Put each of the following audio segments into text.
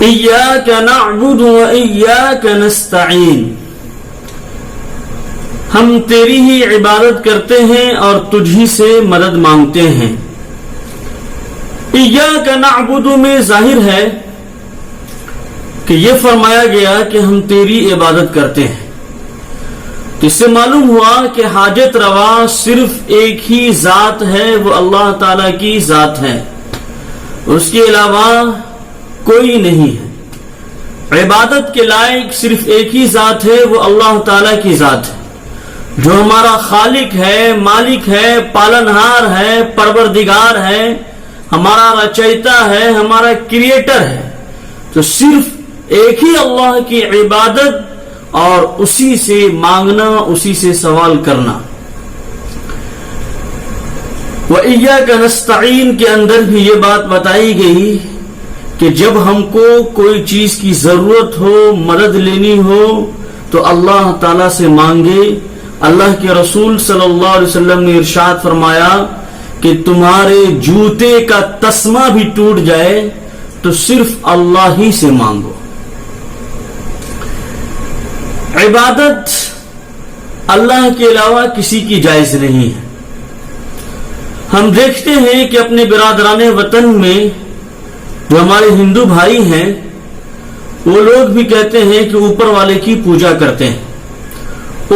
إياك نعبد وإياك نستعين، ہم تیری ہی عبادت کرتے ہیں اور تجھ ہی سے مدد مانگتے ہیں۔ إياك نعبد میں ظاہر ہے کہ یہ فرمایا گیا کہ ہم تیری عبادت کرتے ہیں، اس سے معلوم ہوا کہ حاجت روا صرف ایک ہی ذات ہے، وہ اللہ تعالی کی ذات ہے، اس کے علاوہ کوئی نہیں ہے۔ عبادت کے لائق صرف ایک ہی ذات ہے، وہ اللہ تعالی کی ذات ہے، جو ہمارا خالق ہے، مالک ہے، پالنہار ہے، پروردگار ہے، ہمارا رچیتا ہے، ہمارا کریٹر ہے۔ تو صرف ایک ہی اللہ کی عبادت اور اسی سے مانگنا، اسی سے سوال کرنا۔ وَإِيَّاكَ نَسْتَعِينُ کے اندر بھی یہ بات بتائی گئی کہ جب ہم کو کوئی چیز کی ضرورت ہو، مدد لینی ہو تو اللہ تعالی سے مانگے۔ اللہ کے رسول صلی اللہ علیہ وسلم نے ارشاد فرمایا کہ تمہارے جوتے کا تسمہ بھی ٹوٹ جائے تو صرف اللہ ہی سے مانگو۔ عبادت اللہ کے علاوہ کسی کی جائز نہیں ہے۔ ہم دیکھتے ہیں کہ اپنے برادران وطن میں جو ہمارے ہندو بھائی ہیں، وہ لوگ بھی کہتے ہیں کہ اوپر والے کی پوجا کرتے ہیں،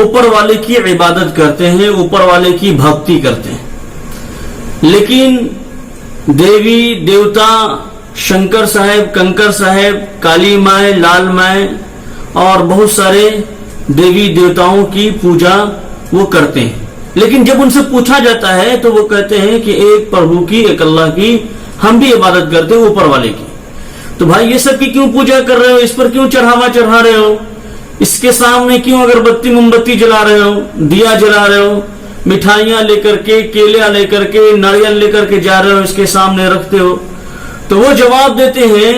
اوپر والے کی عبادت کرتے ہیں، اوپر والے کی بھکتی کرتے ہیں، لیکن دیوی دیوتا شنکر صاحب، کنکر صاحب، کالی مائے، لال مائے اور بہت سارے دیوی دیوتاؤں کی پوجا وہ کرتے ہیں، لیکن جب ان سے پوچھا جاتا ہے تو وہ کہتے ہیں کہ ایک پربھو کی، ایک اللہ کی ہم بھی عبادت کرتے ہیں، اوپر والے کی۔ تو بھائی یہ سب کی کیوں پوجا کر رہے ہو؟ اس پر کیوں چڑھاوا چڑھا رہے ہو؟ اس کے سامنے کیوں اگربتی موم بتی جلا رہے ہو، دیا جلا رہے ہو، مٹھائیاں لے کر کے، کیلے لے کر کے، ناریل لے کر کے جا رہے ہو، اس کے سامنے رکھتے ہو؟ تو وہ جواب دیتے ہیں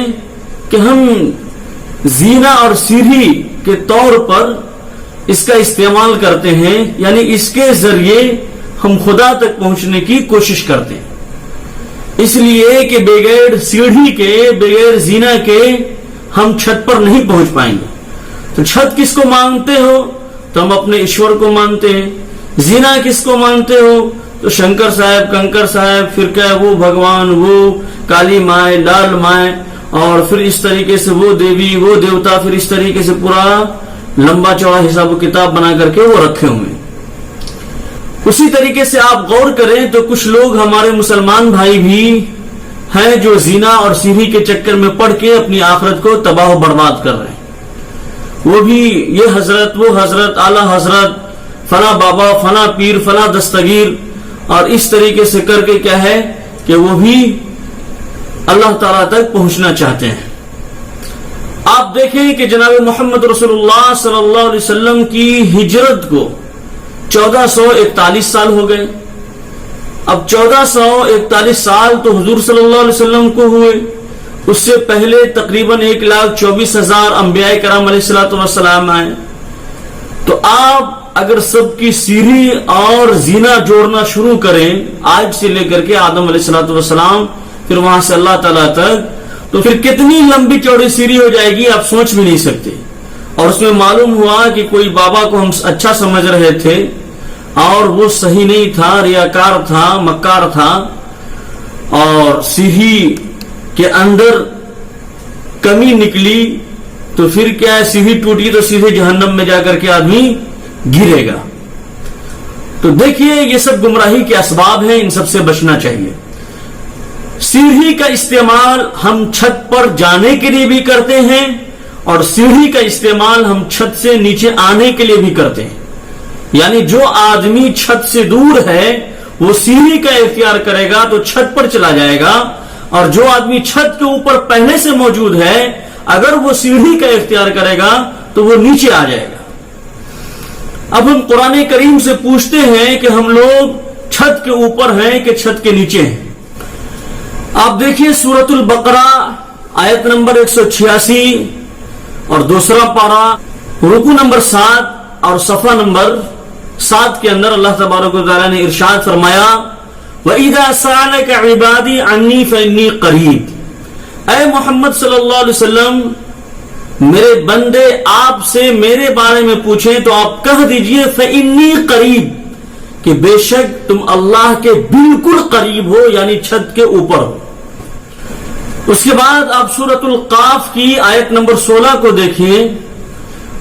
کہ ہم زینہ اور سیڑھی کے طور پر اس کا استعمال کرتے ہیں، یعنی اس کے ذریعے ہم خدا تک پہنچنے کی کوشش کرتے ہیں، اس لیے کہ بغیر سیڑھی کے، بغیر زینہ کے ہم چھت پر نہیں پہنچ پائیں گے۔ تو چھت کس کو مانتے ہو؟ تو ہم اپنے ایشور کو مانتے ہیں۔ زینہ کس کو مانتے ہو؟ تو شنکر صاحب، کنکر صاحب، پھر کیا وہ بھگوان، وہ کالی مائے، لال مائے، اور پھر اس طریقے سے وہ دیوی، وہ دیوتا، پھر اس طریقے سے پورا لمبا چوڑا حساب و کتاب بنا کر کے وہ رکھے ہوئے۔ اسی طریقے سے آپ غور کریں تو کچھ لوگ ہمارے مسلمان بھائی بھی ہیں جو زینہ اور سیڑھی کے چکر میں پڑ کے اپنی آخرت کو تباہ و برباد کر رہے ہیں۔ وہ بھی یہ حضرت، وہ حضرت، اعلی حضرت، فلاں بابا، فلاں پیر، فلاں دستگیر، اور اس طریقے سے کر کے کیا ہے کہ وہ بھی اللہ تعالی تک پہنچنا چاہتے ہیں۔ آپ دیکھیں کہ جناب محمد رسول اللہ صلی اللہ علیہ وسلم کی ہجرت کو 1441 سال ہو گئے۔ اب 1441 سال تو حضور صلی اللہ علیہ وسلم کو ہوئے، اس سے پہلے تقریباً 1,24,000 انبیاء کرام علیہ السلام آئے۔ تو آپ اگر سب کی سیڑھی اور زینہ جوڑنا شروع کریں، آج سے لے کر کے آدم علیہ السلام، پھر وہاں سے اللہ تعالیٰ تک، تو پھر کتنی لمبی چوڑی سیڑھی ہو جائے گی آپ سوچ بھی نہیں سکتے۔ اور اس میں معلوم ہوا کہ کوئی بابا کو ہم اچھا سمجھ رہے تھے اور وہ صحیح نہیں تھا، ریاکار تھا، مکار تھا، اور سیڑھی کے اندر کمی نکلی تو پھر کیا ہے، سیڑھی ٹوٹی تو سیدھے جہنم میں جا کر کے آدمی گرے گا۔ تو دیکھیے یہ سب گمراہی کے اسباب ہیں، ان سب سے بچنا چاہیے۔ سیڑھی کا استعمال ہم چھت پر جانے کے لیے بھی کرتے ہیں، اور سیڑھی کا استعمال ہم چھت سے نیچے آنے کے لیے بھی کرتے ہیں۔ یعنی جو آدمی چھت سے دور ہے وہ سیڑھی کا اختیار کرے گا تو چھت پر چلا جائے گا، اور جو آدمی چھت کے اوپر پہلے سے موجود ہے اگر وہ سیڑھی کا اختیار کرے گا تو وہ نیچے آ جائے گا۔ اب ہم قرآن کریم سے پوچھتے ہیں کہ ہم لوگ چھت کے اوپر ہیں کہ چھت کے نیچے ہیں؟ آپ دیکھیے سورۃ البقرہ آیت نمبر 186 اور دوسرا پارہ رکوع نمبر 7 اور صفحہ نمبر 7 کے اندر اللہ تبارک و تعالی نے ارشاد فرمایا، وَإِذَا سَأَلَكَ عِبَادِي عَنِّي فَإِنِّي قَرِيبٌ اے محمد صلی اللہ علیہ وسلم میرے بندے آپ سے میرے بارے میں پوچھیں تو آپ کہہ دیجئے فإنی قریب، کہ بے شک تم اللہ کے بالکل قریب ہو، یعنی چھت کے اوپر ہو۔ اس کے بعد آپ سورۃ القاف کی آیت نمبر 16 کو دیکھیں،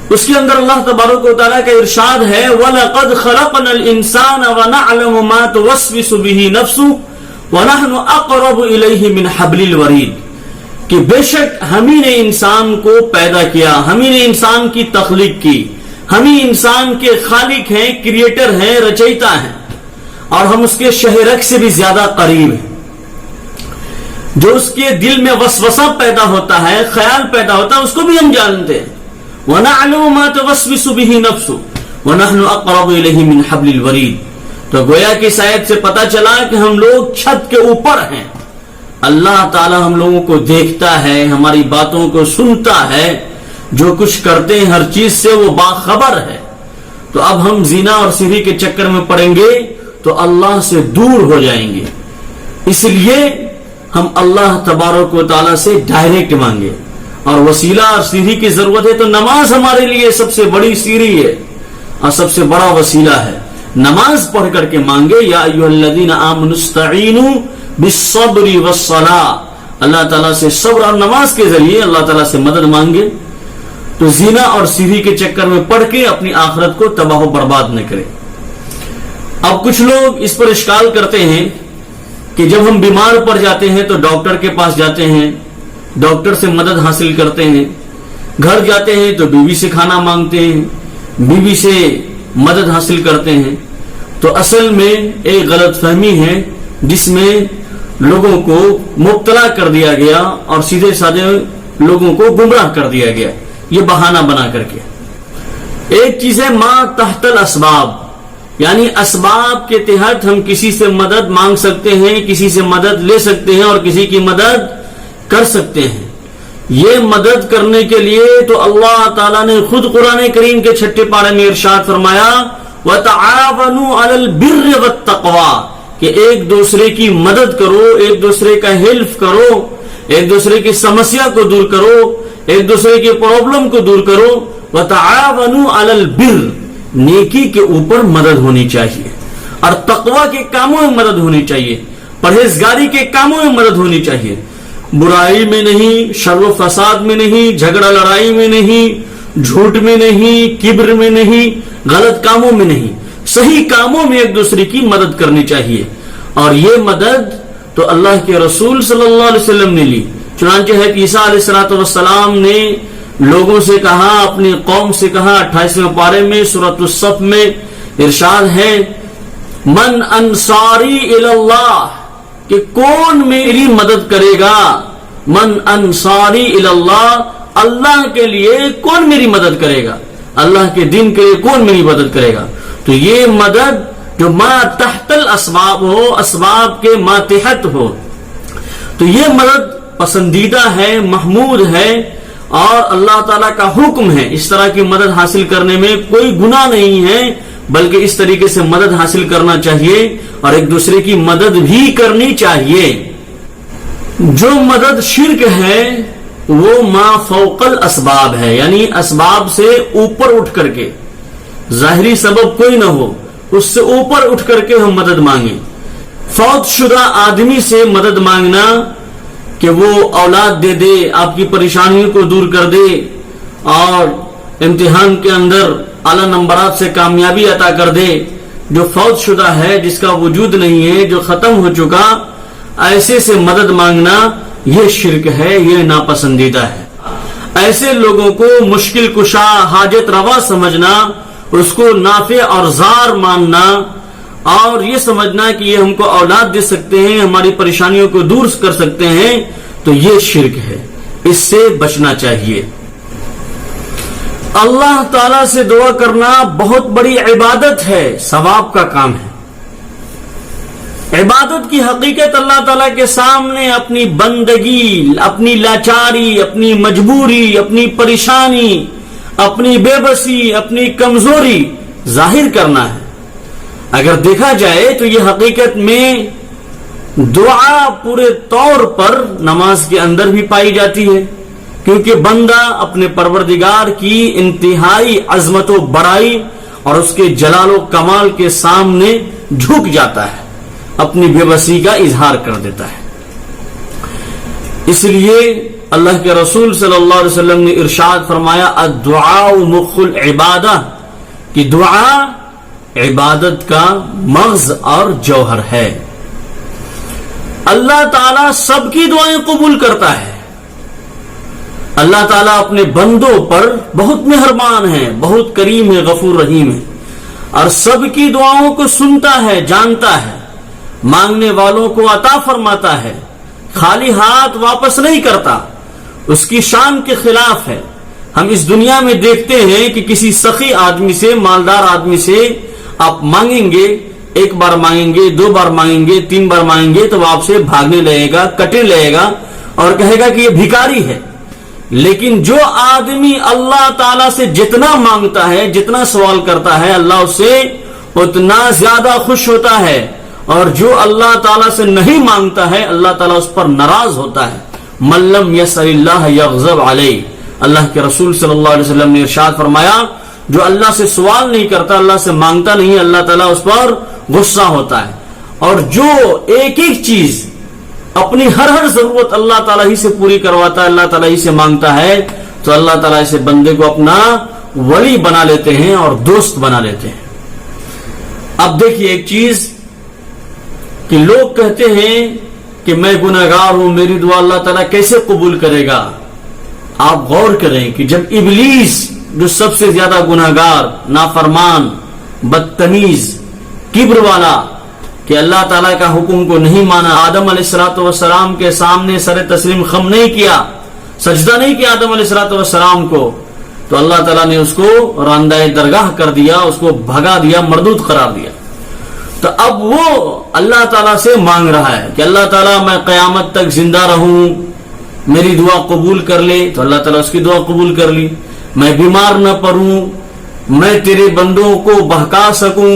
اس کے اندر اللہ تبارک و تعالیٰ کا ارشاد ہے وَلَقَدْ خَلَقْنَا الْإِنسَانَ وَنَعْلَمُ مَا تُوَسْوِسُ بِهِ نَفْسُهُ وَنَحْنُ أَقْرَبُ إِلَيْهِ مِنْ حَبْلِ الْوَرِيدِ، کہ بے شک ہم ہی نے انسان کو پیدا کیا، ہم ہی نے انسان کی تخلیق کی، ہم ہی انسان کے خالق ہیں، کریٹر ہیں، رچیتا ہیں، اور ہم اس کے شہ رگ سے بھی زیادہ قریب ہیں۔ جو اس کے دل میں وسوسہ پیدا ہوتا ہے، خیال پیدا ہوتا ہے، اس کو بھی ہم جانتے ہیں۔ وَنَعْلَمُ مَا تُوَسْوِسُ بِهِ نَفْسُهُ وَنَحْنُ أَقْرَبُ إِلَيْهِ مِنْ حَبْلِ الْوَرِيدِ، تو گویا کہ اس آیت سے پتہ چلا کہ ہم لوگ چھت کے اوپر ہیں، اللہ تعالی ہم لوگوں کو دیکھتا ہے، ہماری باتوں کو سنتا ہے، جو کچھ کرتے ہیں ہر چیز سے وہ باخبر ہے۔ تو اب ہم زنا اور سری کے چکر میں پڑیں گے تو اللہ سے دور ہو جائیں گے، اس لیے ہم اللہ تبارک و تعالیٰ سے ڈائریکٹ مانگے، اور وسیلہ اور سیڑھی کی ضرورت ہے تو نماز ہمارے لیے سب سے بڑی سیڑھی ہے اور سب سے بڑا وسیلہ ہے۔ نماز پڑھ کر کے مانگے، یا ایھا الذین آمنوا استعینوا بالصبر والصلاۃ، اللہ تعالیٰ سے صبر اور نماز کے ذریعے اللہ تعالیٰ سے مدد مانگے، تو زنا اور سیڑھی کے چکر میں پڑھ کے اپنی آخرت کو تباہ و برباد نہ کرے۔ اب کچھ لوگ اس پر اشکال کرتے ہیں کہ جب ہم بیمار پڑ جاتے ہیں تو ڈاکٹر کے پاس جاتے ہیں، ڈاکٹر سے مدد حاصل کرتے ہیں، گھر جاتے ہیں تو بیوی سے کھانا مانگتے ہیں، بیوی سے مدد حاصل کرتے ہیں۔ تو اصل میں ایک غلط فہمی ہے جس میں لوگوں کو مبتلا کر دیا گیا اور سیدھے سادے لوگوں کو گمراہ کر دیا گیا، یہ بہانہ بنا کر کے۔ ایک چیز ہے ما تحت الاسباب، یعنی اسباب کے تحت ہم کسی سے مدد مانگ سکتے ہیں، کسی سے مدد لے سکتے ہیں اور کسی کی مدد کر سکتے ہیں۔ یہ مدد کرنے کے لیے تو اللہ تعالیٰ نے خود قرآن کریم کے 6 پارے میں ارشاد فرمایا وَتَعَاوَنُوا عَلَى الْبِرِّ وَالتَّقْوَى، کہ ایک دوسرے کی مدد کرو، ایک دوسرے کا ہیلپ کرو، ایک دوسرے کی سمسیا کو دور کرو، ایک دوسرے کی پرابلم کو دور کرو۔ وَتَعَاوَنُوا عَلَى الْبِرِّ، نیکی کے اوپر مدد ہونی چاہیے، اور تقوی کے کاموں میں مدد ہونی چاہیے، پرہیزگاری کے کاموں میں مدد ہونی چاہیے، برائی میں نہیں، شر و فساد میں نہیں، جھگڑا لڑائی میں نہیں، جھوٹ میں نہیں، کبر میں نہیں، غلط کاموں میں نہیں، صحیح کاموں میں ایک دوسرے کی مدد کرنی چاہیے۔ اور یہ مدد تو اللہ کے رسول صلی اللہ علیہ وسلم نے لی، چنانچہ ہے کہ عیسیٰ علیہ السلام نے لوگوں سے کہا، اپنی قوم سے کہا، 28ویں پارے میں سورۃ الصف میں ارشاد ہے من انصاری الی اللہ، کہ کون میری مدد کرے گا، من انصاری الی اللہ، اللہ کے لیے کون میری مدد کرے گا، اللہ کے دین کے لیے کون میری مدد کرے گا۔ تو یہ مدد جو ما تحت الاسباب ہو، اسباب کے ماتحت ہو، تو یہ مدد پسندیدہ ہے، محمود ہے، اور اللہ تعالیٰ کا حکم ہے۔ اس طرح کی مدد حاصل کرنے میں کوئی گناہ نہیں ہے، بلکہ اس طریقے سے مدد حاصل کرنا چاہیے اور ایک دوسرے کی مدد بھی کرنی چاہیے۔ جو مدد شرک ہے وہ ما فوق الاسباب ہے، یعنی اسباب سے اوپر اٹھ کر کے، ظاہری سبب کوئی نہ ہو، اس سے اوپر اٹھ کر کے ہم مدد مانگیں۔ فوت شدہ آدمی سے مدد مانگنا کہ وہ اولاد دے دے، آپ کی پریشانیوں کو دور کر دے اور امتحان کے اندر اعلی نمبرات سے کامیابی عطا کر دے، جو فوت شدہ ہے، جس کا وجود نہیں ہے، جو ختم ہو چکا، ایسے سے مدد مانگنا یہ شرک ہے، یہ ناپسندیدہ ہے۔ ایسے لوگوں کو مشکل کشا، حاجت روا سمجھنا، اس کو نافع اور زار ماننا، اور یہ سمجھنا کہ یہ ہم کو اولاد دے سکتے ہیں، ہماری پریشانیوں کو دور کر سکتے ہیں، تو یہ شرک ہے، اس سے بچنا چاہیے۔ اللہ تعالیٰ سے دعا کرنا بہت بڑی عبادت ہے، ثواب کا کام ہے۔ عبادت کی حقیقت اللہ تعالیٰ کے سامنے اپنی بندگی، اپنی لاچاری، اپنی مجبوری، اپنی پریشانی، اپنی بے بسی، اپنی کمزوری ظاہر کرنا ہے۔ اگر دیکھا جائے تو یہ حقیقت میں دعا پورے طور پر نماز کے اندر بھی پائی جاتی ہے، کیونکہ بندہ اپنے پروردگار کی انتہائی عظمت و بڑائی اور اس کے جلال و کمال کے سامنے جھک جاتا ہے، اپنی بے بسی کا اظہار کر دیتا ہے۔ اس لیے اللہ کے رسول صلی اللہ علیہ وسلم نے ارشاد فرمایا الدعاء مخ العبادہ، کہ دعا عبادت کا مغز اور جوہر ہے۔ اللہ تعالیٰ سب کی دعائیں قبول کرتا ہے۔ اللہ تعالیٰ اپنے بندوں پر بہت مہربان ہے، بہت کریم ہے، غفور رحیم ہے، اور سب کی دعاؤں کو سنتا ہے، جانتا ہے، مانگنے والوں کو عطا فرماتا ہے، خالی ہاتھ واپس نہیں کرتا، اس کی شان کے خلاف ہے۔ ہم اس دنیا میں دیکھتے ہیں کہ کسی سخی آدمی سے، مالدار آدمی سے آپ مانگیں گے، ایک بار مانگیں گے، دو بار مانگیں گے، تین بار مانگیں گے تو وہ آپ سے بھاگنے لگے گا، کٹنے لگے گا اور کہے گا کہ یہ بھکاری ہے۔ لیکن جو آدمی اللہ تعالیٰ سے جتنا مانگتا ہے، جتنا سوال کرتا ہے، اللہ اس سے اتنا زیادہ خوش ہوتا ہے، اور جو اللہ تعالیٰ سے نہیں مانگتا ہے اللہ تعالیٰ اس پر ناراض ہوتا ہے۔ من لم یسأل اللہ یغضب علیہ، اللہ کے رسول صلی اللہ علیہ وسلم نے ارشاد فرمایا جو اللہ سے سوال نہیں کرتا، اللہ سے مانگتا نہیں، اللہ تعالیٰ اس پر غصہ ہوتا ہے۔ اور جو ایک ایک چیز اپنی ہر ضرورت اللہ تعالیٰ ہی سے پوری کرواتا ہے، اللہ تعالیٰ ہی سے مانگتا ہے، تو اللہ تعالیٰ اسے بندے کو اپنا ولی بنا لیتے ہیں اور دوست بنا لیتے ہیں۔ اب دیکھیے ایک چیز کہ لوگ کہتے ہیں کہ میں گناہگار ہوں، میری دعا اللہ تعالیٰ کیسے قبول کرے گا؟ آپ غور کریں کہ جب ابلیس جو سب سے زیادہ گناہگار، نافرمان، بدتمیز، کبر والا، کہ اللہ تعالیٰ کا حکم کو نہیں مانا، آدم علیہ السلام کے سامنے سر تسلیم خم نہیں کیا، سجدہ نہیں کیا آدم علیہ السلام کو، تو اللہ تعالیٰ نے اس کو راندہ درگاہ کر دیا، اس کو بھگا دیا، مردود قرار دیا۔ تو اب وہ اللہ تعالیٰ سے مانگ رہا ہے کہ اللہ تعالیٰ میں قیامت تک زندہ رہوں، میری دعا قبول کر لے، تو اللہ تعالیٰ اس کی دعا قبول کر لی۔ میں بیمار نہ پڑوں، میں تیرے بندوں کو بہکا سکوں،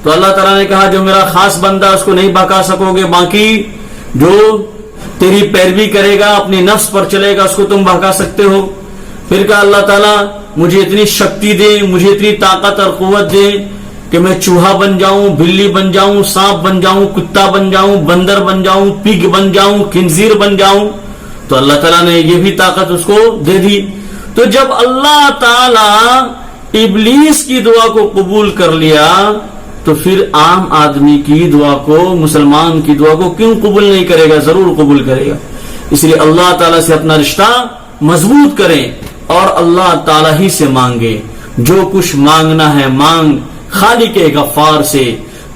تو اللہ تعالیٰ نے کہا جو میرا خاص بندہ اس کو نہیں بہکا سکو گے، باقی جو تیری پیروی کرے گا، اپنی نفس پر چلے گا، اس کو تم بہکا سکتے ہو۔ پھر کہا اللہ تعالیٰ مجھے اتنی شکتی دے، مجھے اتنی طاقت اور قوت دے کہ میں چوہا بن جاؤں، بلی بن جاؤں، سانپ بن جاؤں، کتا بن جاؤں، بندر بن جاؤں، پگ بن جاؤں، خنزیر بن جاؤں۔ تو اللہ تعالیٰ نے یہ بھی طاقت اس کو دے دی۔ تو جب اللہ تعالیٰ ابلیس کی دعا کو قبول کر لیا تو پھر عام آدمی کی دعا کو، مسلمان کی دعا کو کیوں قبول نہیں کرے گا؟ ضرور قبول کرے گا۔ اس لیے اللہ تعالیٰ سے اپنا رشتہ مضبوط کریں اور اللہ تعالیٰ ہی سے مانگے۔ جو کچھ مانگنا ہے مانگ خالق غفار سے،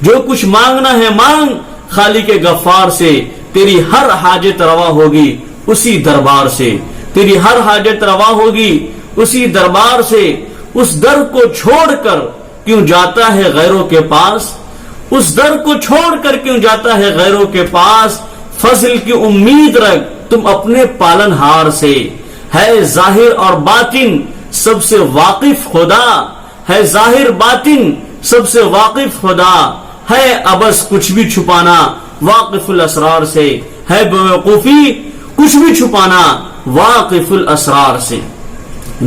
جو کچھ مانگنا ہے مانگ خالق غفار سے، تیری ہر حاجت روا ہوگی اسی دربار سے، تیری ہر حاجت روا ہوگی اسی دربار سے۔ اس در کو چھوڑ کر کیوں جاتا ہے غیروں کے پاس، اس در کو چھوڑ کر کیوں جاتا ہے غیروں کے پاس، فضل کی امید رکھ تم اپنے پالن ہار سے، ہے ظاہر اور باطن سب سے واقف خدا، ہے ظاہر باطن سب سے واقف خدا، ہے ابس کچھ بھی چھپانا واقف الاسرار سے، ہے بیوقوفی کچھ بھی چھپانا واقف الاسرار سے۔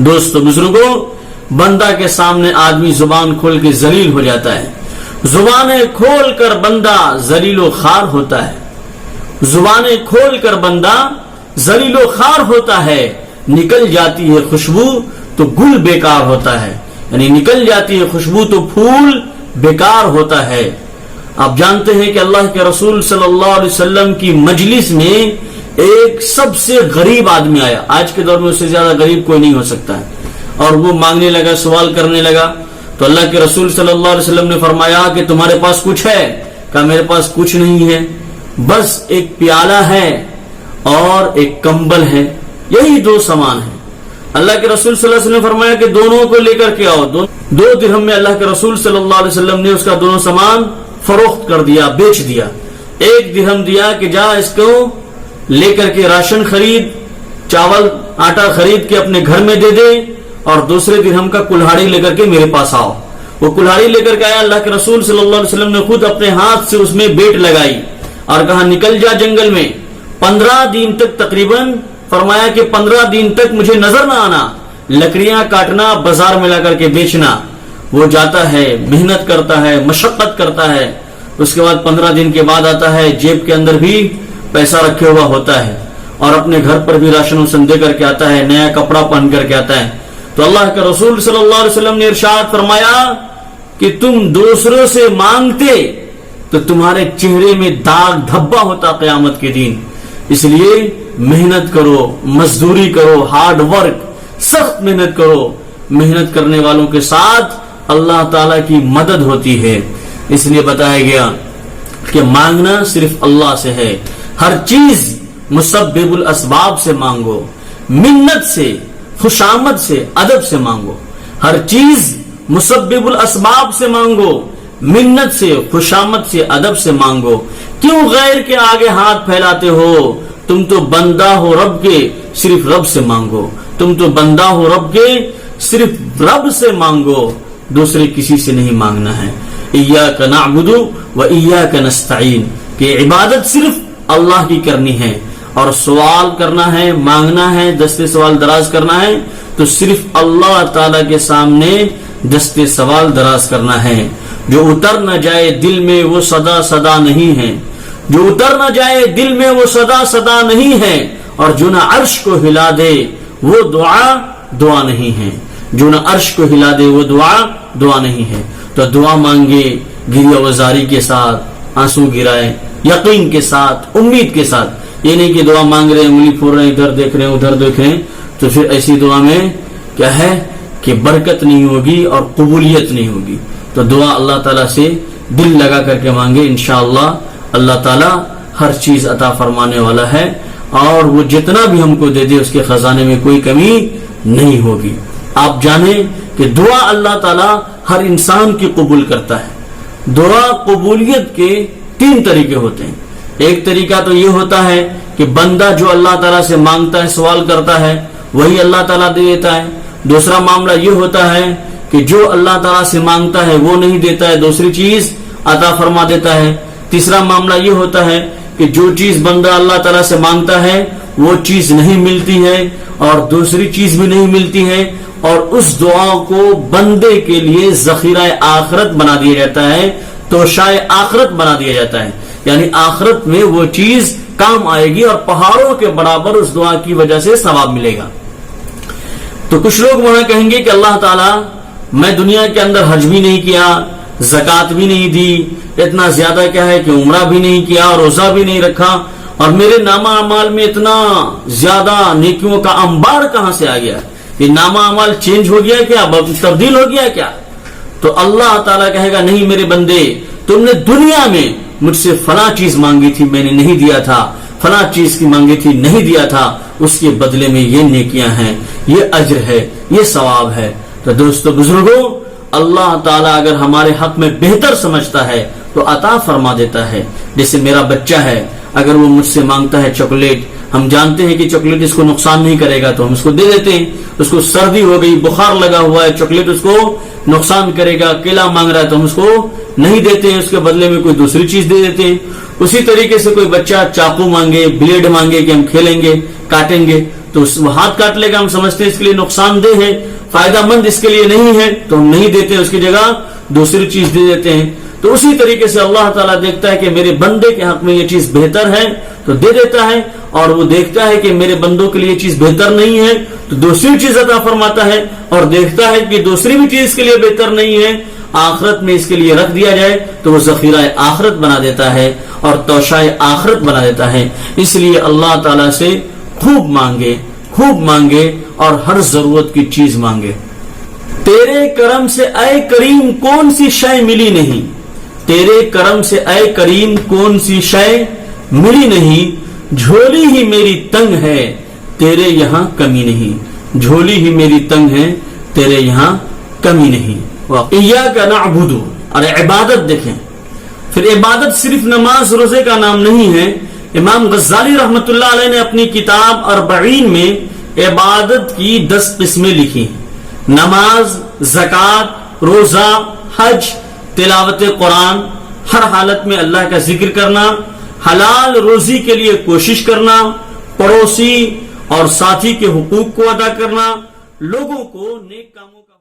دوستو بزرگوں، بندہ کے سامنے آدمی زبان کھول کے ذلیل ہو جاتا ہے، زبانیں کھول کر بندہ ذلیل و خوار ہوتا ہے، زبانیں کھول کر بندہ ذلیل و خوار ہوتا ہے۔ نکل جاتی ہے خوشبو تو گل بیکار ہوتا ہے، یعنی نکل جاتی ہے خوشبو تو پھول بیکار ہوتا ہے۔ آپ جانتے ہیں کہ اللہ کے رسول صلی اللہ علیہ وسلم کی مجلس میں ایک سب سے غریب آدمی آیا، آج کے دور میں اس سے زیادہ غریب کوئی نہیں ہو سکتا ہے، اور وہ مانگنے لگا، سوال کرنے لگا۔ تو اللہ کے رسول صلی اللہ علیہ وسلم نے فرمایا کہ تمہارے پاس کچھ ہے؟ کہا میرے پاس کچھ نہیں ہے، بس ایک پیالہ ہے اور ایک کمبل ہے، یہی دو سامان ہیں۔ اللہ کے رسول صلی اللہ علیہ وسلم نے فرمایا کہ دونوں کو لے کر کے آؤ۔ 2 درہم میں اللہ کے رسول صلی اللہ علیہ وسلم نے اس کا دونوں سامان فروخت کر دیا، بیچ دیا۔ 1 درہم دیا کہ جا اس کو لے کر کے راشن خرید، چاول آٹا خرید کے اپنے گھر میں دے دے، اور دوسرے درہم کا کلہاڑی لے کر کے میرے پاس آؤ۔ وہ کلہاڑی لے کر کے آیا، اللہ کے رسول صلی اللہ علیہ وسلم نے خود اپنے ہاتھ سے اس میں بیٹ لگائی اور کہا نکل جا جنگل میں 15 دن تک تقریباً فرمایا کہ 15 دن تک مجھے نظر نہ آنا, لکڑیاں کاٹنا بازار میں لا کر کے بیچنا. وہ جاتا ہے, محنت کرتا ہے, مشقت کرتا ہے, اس کے بعد 15 دن کے بعد آتا ہے, جیب کے اندر بھی پیسہ رکھے ہوا ہوتا ہے اور اپنے گھر پر بھی راشن وسن دے کر کے آتا ہے, نیا کپڑا پہن کر کے آتا ہے. تو اللہ کے رسول صلی اللہ علیہ وسلم نے ارشاد فرمایا کہ تم دوسروں سے مانگتے تو تمہارے چہرے میں داغ دھبا ہوتا قیامت کے دن. اس لیے محنت کرو, مزدوری کرو, ہارڈ ورک, سخت محنت کرو. محنت کرنے والوں کے ساتھ اللہ تعالیٰ کی مدد ہوتی ہے. اس لیے بتایا گیا کہ مانگنا صرف اللہ سے ہے. ہر چیز مسبب الاسباب سے مانگو, منت سے, خوشامد سے, ادب سے مانگو. ہر چیز مسبب الاسباب سے مانگو, منت سے, خوشامد سے, ادب سے مانگو. کیوں غیر کے آگے ہاتھ پھیلاتے ہو؟ تم تو بندہ ہو رب کے, صرف رب سے مانگو. تم تو بندہ ہو رب کے, صرف رب سے مانگو, دوسرے کسی سے نہیں مانگنا ہے. ایاک نعبد و ایاک نستعین, کہ عبادت صرف اللہ کی کرنی ہے اور سوال کرنا ہے, مانگنا ہے, دستے سوال دراز کرنا ہے تو صرف اللہ تعالی کے سامنے دستے سوال دراز کرنا ہے. جو اتر نہ جائے دل میں وہ صدا صدا نہیں ہے, جو اتر نہ جائے دل میں وہ صدا صدا نہیں ہے, اور جو نہ عرش کو ہلا دے وہ دعا دعا نہیں ہے. جو نہ عرش کو ہلا دے وہ دعا دعا نہیں ہے. تو دعا مانگے گریہ وزاری کے ساتھ, آنسو گرائے, یقین کے ساتھ, امید کے ساتھ. یہ نہیں کہ دعا مانگ رہے ہیں, انگلی پھوڑ رہے ہیں, ادھر دیکھ رہے ہیں, ادھر دیکھ رہے ہیں, تو پھر ایسی دعا میں کیا ہے کہ برکت نہیں ہوگی اور قبولیت نہیں ہوگی. تو دعا اللہ تعالیٰ سے دل لگا کر کے مانگے, انشاءاللہ اللہ تعالیٰ ہر چیز عطا فرمانے والا ہے, اور وہ جتنا بھی ہم کو دے دے اس کے خزانے میں کوئی کمی نہیں ہوگی. آپ جانیں کہ دعا اللہ تعالیٰ ہر انسان کی قبول کرتا ہے. دعا قبولیت کے 3 طریقے ہوتے ہیں. ایک طریقہ تو یہ ہوتا ہے کہ بندہ جو اللہ تعالیٰ سے مانگتا ہے, سوال کرتا ہے, وہی اللہ تعالیٰ دے دیتا ہے. دوسرا معاملہ یہ ہوتا ہے کہ جو اللہ تعالیٰ سے مانگتا ہے وہ نہیں دیتا ہے, دوسری چیز عطا فرما دیتا ہے. تیسرا معاملہ یہ ہوتا ہے کہ جو چیز بندہ اللہ تعالیٰ سے مانگتا ہے وہ چیز نہیں ملتی ہے اور دوسری چیز بھی نہیں ملتی ہے, اور اس دعا کو بندے کے لیے ذخیرہ آخرت بنا دیا جاتا ہے, توشائے آخرت بنا دیا جاتا ہے. یعنی آخرت میں وہ چیز کام آئے گی اور پہاڑوں کے برابر اس دعا کی وجہ سے ثواب ملے گا. تو کچھ لوگ وہاں کہیں گے کہ اللہ تعالیٰ میں دنیا کے اندر حج بھی نہیں کیا, زکات بھی نہیں دی, اتنا زیادہ کیا ہے کہ عمرہ بھی نہیں کیا, روزہ بھی نہیں رکھا, اور میرے نامہ اعمال میں اتنا زیادہ نیکیوں کا انبار کہاں سے آ گیا؟ یہ نامہ اعمال چینج ہو گیا کیا, تبدیل ہو گیا کیا؟ تو اللہ تعالیٰ کہے گا نہیں میرے بندے, تم نے دنیا میں مجھ سے فلاں چیز مانگی تھی, میں نے نہیں دیا تھا, فلاں چیز کی مانگی تھی, نہیں دیا تھا, اس کے بدلے میں یہ نیکیاں ہیں, یہ اجر ہے, یہ ثواب ہے. تو دوستو بزرگوں, اللہ تعالیٰ اگر ہمارے حق میں بہتر سمجھتا ہے تو عطا فرما دیتا ہے. جیسے میرا بچہ ہے, اگر وہ مجھ سے مانگتا ہے چاکلیٹ, ہم جانتے ہیں کہ چاکلیٹ اس کو نقصان نہیں کرے گا تو ہم اس کو دے دیتے ہیں. اس کو سردی ہو گئی, بخار لگا ہوا ہے, چاکلیٹ اس کو نقصان کرے گا, کیلا مانگ رہا ہے تو ہم اس کو نہیں دیتے ہیں, اس کے بدلے میں کوئی دوسری چیز دے دیتے ہیں. اسی طریقے سے کوئی بچہ چاقو مانگے, بلیڈ مانگے کہ ہم کھیلیں گے, کاٹیں گے, تو وہ ہاتھ کاٹ لے گا, ہم سمجھتے ہیں اس کے لیے نقصان دہ ہے, فائدہ مند اس کے لیے نہیں ہے, تو ہم نہیں دیتے, اس کی جگہ دوسری چیز دے دیتے ہیں. تو اسی طریقے سے اللہ تعالیٰ دیکھتا ہے کہ میرے بندے کے حق میں یہ چیز بہتر ہے تو دے دیتا ہے, اور وہ دیکھتا ہے کہ میرے بندوں کے لیے یہ چیز بہتر نہیں ہے تو دوسری چیز عطا فرماتا ہے, اور دیکھتا ہے کہ دوسری بھی چیز کے لیے بہتر نہیں ہے, آخرت میں اس کے لیے رکھ دیا جائے تو وہ ذخیرہ آخرت بنا دیتا ہے اور توشائے آخرت بنا دیتا ہے. اس لیے اللہ تعالیٰ سے خوب مانگے, خوب مانگے, اور ہر ضرورت کی چیز مانگے. تیرے کرم سے اے کریم کون سی شے ملی نہیں, تیرے کرم سے اے کریم کون سی شے ملی نہیں, جھولی ہی میری تنگ ہے تیرے یہاں کمی نہیں, جھولی ہی میری تنگ ہے تیرے یہاں کمی نہیں. ایاک نعبد, اور عبادت دیکھیں, پھر عبادت صرف نماز روزے کا نام نہیں ہے. امام غزالی رحمت اللہ علیہ نے اپنی کتاب اربعین میں عبادت کی 10 قسمیں لکھی. نماز, زکات, روزہ, حج, تلاوت قرآن, ہر حالت میں اللہ کا ذکر کرنا, حلال روزی کے لیے کوشش کرنا، پڑوسی اور ساتھی کے حقوق کو ادا کرنا، لوگوں کو نیک کاموں کا